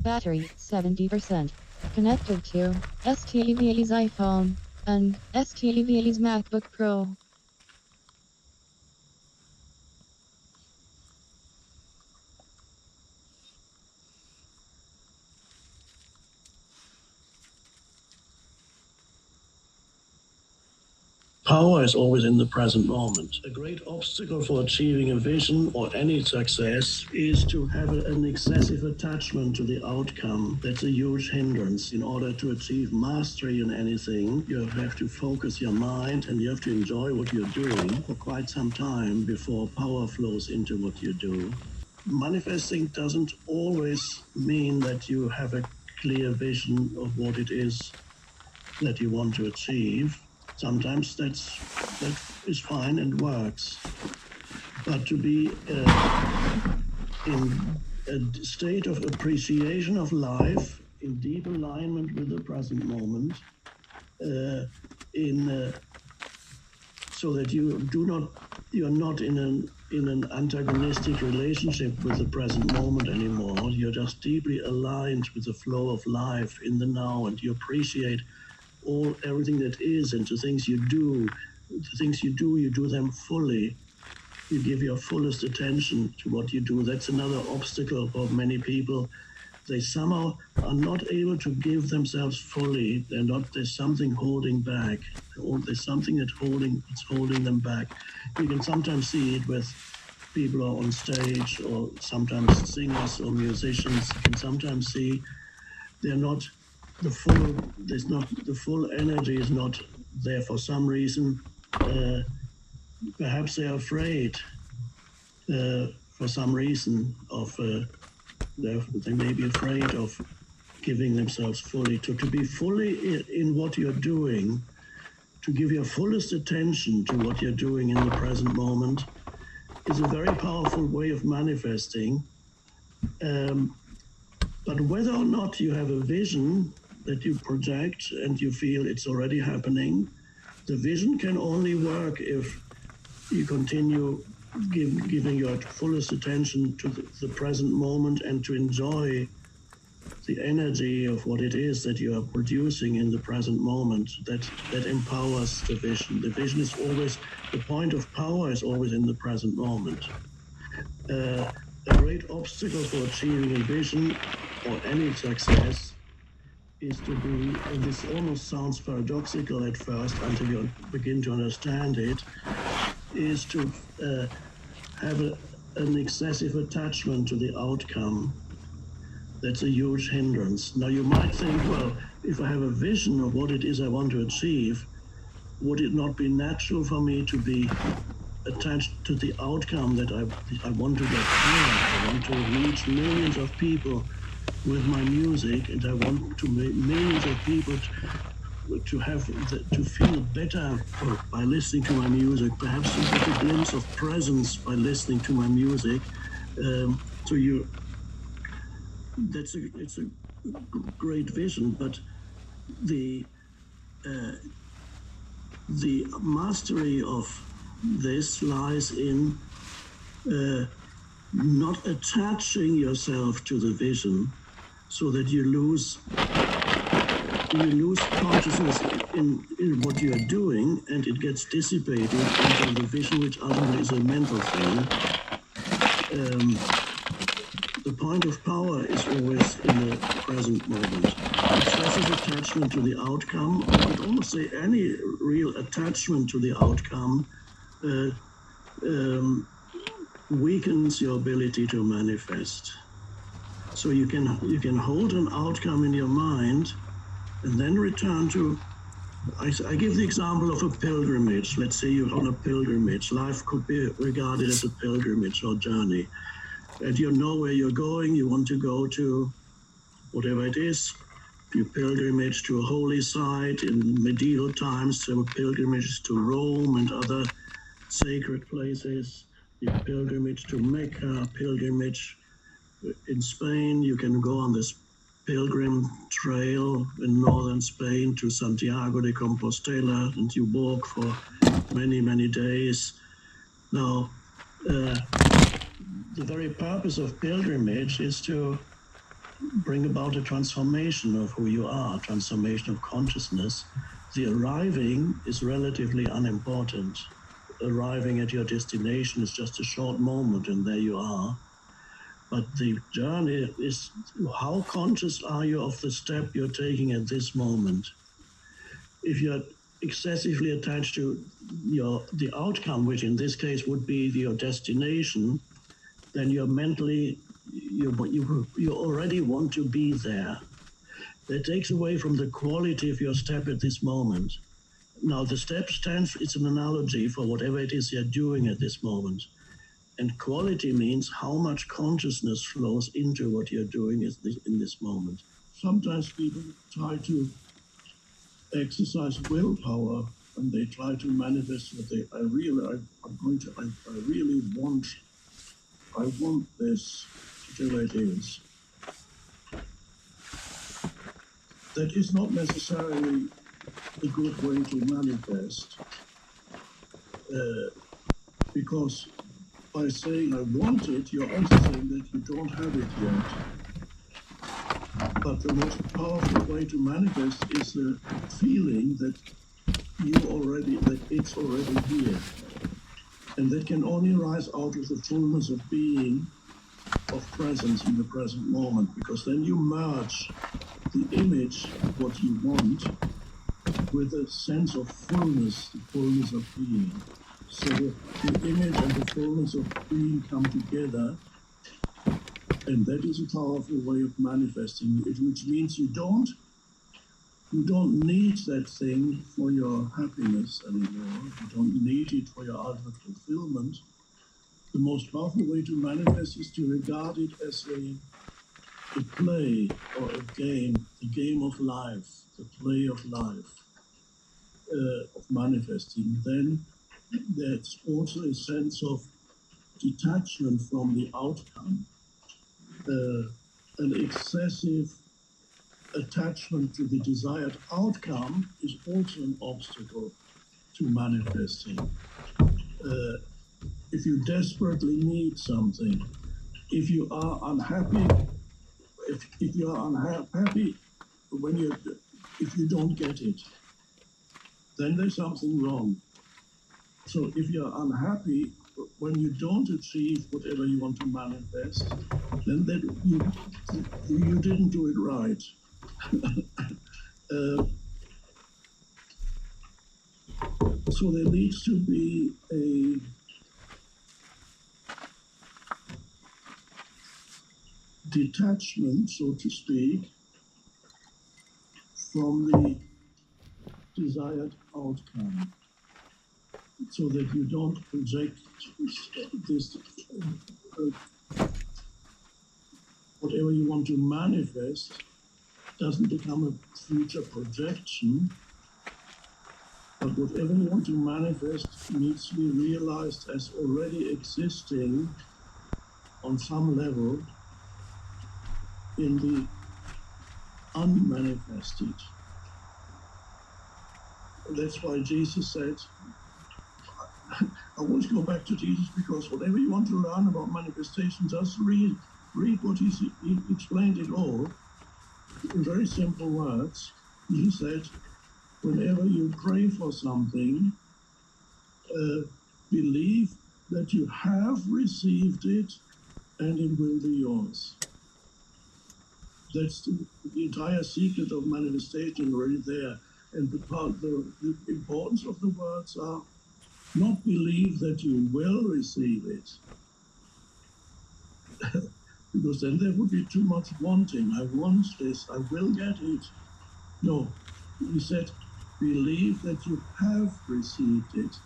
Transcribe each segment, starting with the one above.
Battery 70%. Connected to STV's iPhone and STV's MacBook Pro. Power is always in the present moment. A great obstacle for achieving a vision or any success is to have an excessive attachment to the outcome. That's a huge hindrance. In order to achieve mastery in anything, you have to focus your mind and you have to enjoy what you're doing for quite some time before power flows into what you do. Manifesting doesn't always mean that you have a clear vision of what it is that you want to achieve. Sometimes that is fine and works. But to be in a state of appreciation of life, in deep alignment with the present moment, so that you're not in an antagonistic relationship with the present moment anymore. You're just deeply aligned with the flow of life in the now, and you appreciate everything that is, and the things you do. The things you do them fully. You give your fullest attention to what you do. That's another obstacle for many people. They somehow are not able to give themselves fully. There's something holding back. There's something that's holding them back. You can sometimes see it with people who are on stage, or sometimes singers or musicians. You can sometimes see the full energy is not there for some reason. Perhaps they're afraid for some reason they may be afraid of giving themselves fully. To be fully in what you're doing, to give your fullest attention to what you're doing in the present moment, is a very powerful way of manifesting. But whether or not you have a vision that you project and you feel it's already happening, the vision can only work if you continue giving your fullest attention to the present moment and to enjoy the energy of what it is that you are producing in the present moment. That empowers the vision. The vision is always, the point of power is always in the present moment. A great obstacle for achieving a vision or any success is to be, and this almost sounds paradoxical at first until you begin to understand it, is to have an excessive attachment to the outcome. That's a huge hindrance. Now you might think, well, if I have a vision of what it is I want to achieve, would it not be natural for me to be attached to the outcome that I want to get here? I want to reach millions of people with my music, and I want to make millions of people to feel better by listening to my music, perhaps to get a glimpse of presence by listening to my music. It's a great vision, but the mastery of this lies in not attaching yourself to the vision, so that you lose consciousness in what you are doing, and it gets dissipated into the vision, which ultimately is a mental thing. The point of power is always in the present moment. Excessive attachment to the outcome, I would almost say any real attachment to the outcome, weakens your ability to manifest. So you can hold an outcome in your mind and then return to, I give the example of a pilgrimage. Let's say you're on a pilgrimage. Life could be regarded as a pilgrimage or journey. And you know where you're going. You want to go to whatever it is. You pilgrimage to a holy site. In medieval times, there were pilgrimages to Rome and other sacred places. You pilgrimage to Mecca, pilgrimage in Spain. You can go on this pilgrim trail in northern Spain to Santiago de Compostela, and you walk for many, many days. Now, the very purpose of pilgrimage is to bring about a transformation of who you are, transformation of consciousness. The arriving is relatively unimportant. Arriving at your destination is just a short moment and there you are. But the journey is, how conscious are you of the step you're taking at this moment? If you're excessively attached to the outcome, which in this case would be your destination, then you're mentally, you already want to be there. That takes away from the quality of your step at this moment. Now, the step stands, it's an analogy for whatever it is you're doing at this moment. And quality means how much consciousness flows into what you're doing in this moment. Sometimes people try to exercise willpower and they try to manifest what I want this, whatever it is. That is not necessarily a good way to manifest, because by saying I want it, you're also saying that you don't have it yet. But the most powerful way to manifest is the feeling that it's already here. And that can only rise out of the fullness of being, of presence in the present moment, because then you merge the image of what you want with a sense of fullness, the fullness of being. So the image and the fullness of being come together, and that is a powerful way of manifesting it, which means you don't need that thing for your happiness anymore. You don't need it for your ultimate fulfillment. The most powerful way to manifest is to regard it as a play or a game of life, the play of life, of manifesting. Then there's also a sense of detachment from the outcome. An excessive attachment to the desired outcome is also an obstacle to manifesting. If you desperately need something, if you are unhappy, if you are unhappy if you don't get it, then there's something wrong. So if you're unhappy when you don't achieve whatever you want to manifest, then you didn't do it right. So there needs to be a detachment, so to speak, from the desired outcome, so that you don't project this, whatever you want to manifest doesn't become a future projection, but whatever you want to manifest needs to be realized as already existing on some level in the unmanifested. That's why Jesus said, I always go back to Jesus, because whatever you want to learn about manifestation, just read what he explained it all in very simple words. He said, whenever you pray for something, believe that you have received it and it will be yours. That's the entire secret of manifestation right there. And the importance of the words are not believe that you will receive it, because then there would be too much wanting. I want this, I will get it. No, he said, believe that you have received it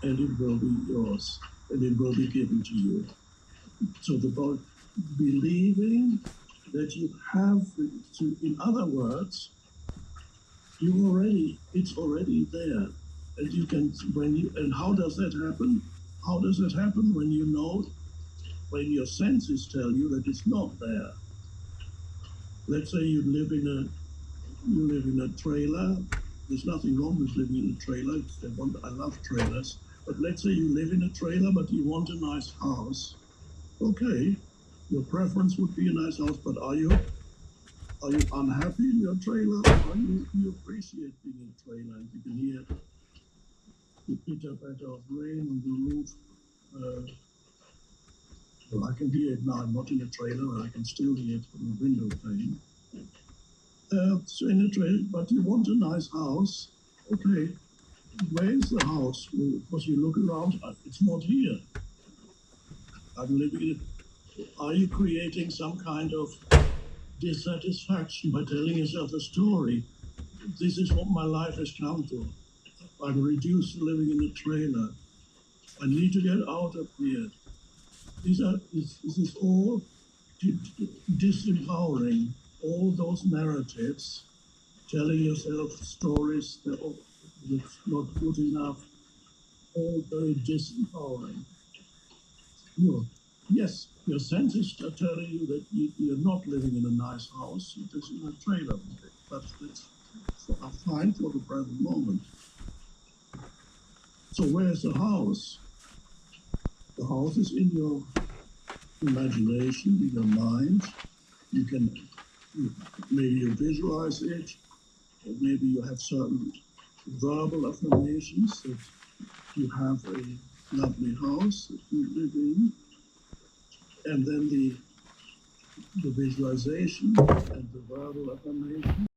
and it will be yours and it will be given to you. So the believing that you have, in other words, it's already there. And you can, and how does that happen? How does it happen when you know, when your senses tell you that it's not there? Let's say you live in a trailer. There's nothing wrong with living in a trailer. I love trailers. But let's say you live in a trailer, but you want a nice house. Okay, Your preference would be a nice house, but are you unhappy in your trailer? Or you appreciate being in a trailer and you can hear the pitter patter of rain on the roof? Well, I can hear it now. I'm not in a trailer. I can still hear it from the window pane. So in a trailer, but you want a nice house. Okay, where is the house? Well, because you look around, it's not here. I'm living in it. Are you creating some kind of dissatisfaction by telling yourself a story? This is what my life has come to. I'm reduced to living in a trailer. I need to get out of here. This is all disempowering. All those narratives, telling yourself stories that's not good enough, all very disempowering. Yes, your senses are telling you that you're not living in a nice house, you're just in a trailer. But it's fine for the present moment. So where's the house? The house is in your imagination, in your mind. Maybe you visualize it, or maybe you have certain verbal affirmations that you have a lovely house that you live in, and then the visualization and the verbal affirmation